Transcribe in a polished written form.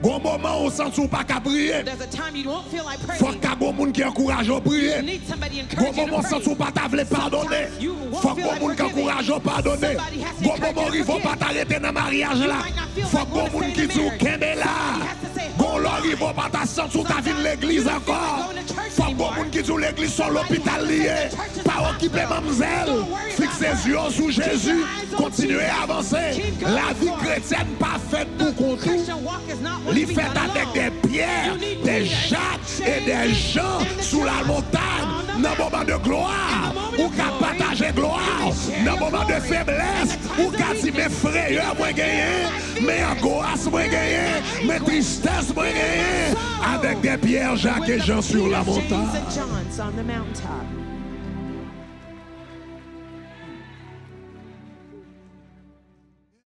Gon moment où sens ou pas qu'à prier. There's a time you won't feel like Faut praying. qu'il y ait un monde qui encourage à prier. You need somebody Gon encouraging you moment to sens ou pray. pas t'avler pardonner. Faut qu'il y ait un monde qui encourage à pardonner. Gon moment il faut pas t'arrêter dans le mariage là. Faut qu'il y ait un monde qui dit qu'est là. Gon l'or il faut pas t'asseoir sous ta vie de l'église encore. Faut qu'il y ait un monde qui dit l'église sur l'hôpital lié. Pas occuper mademoiselle. Fixez les yeux sur Jésus. Continuez à avancer. La vie chrétienne pas faite pour qu'on tout. Il fait avec des pierres, des jacques et des gens sous la montagne. Dans le moment de gloire, ou qu'à partager gloire. Dans le moment de faiblesse, ou qu'à dire mes frayeurs, moi gagné, mes angoisses, moi gagné, mes tristesses, moi gagné. Avec des pierres, Jacques et Jean sur la montagne. John's on the mountaintop.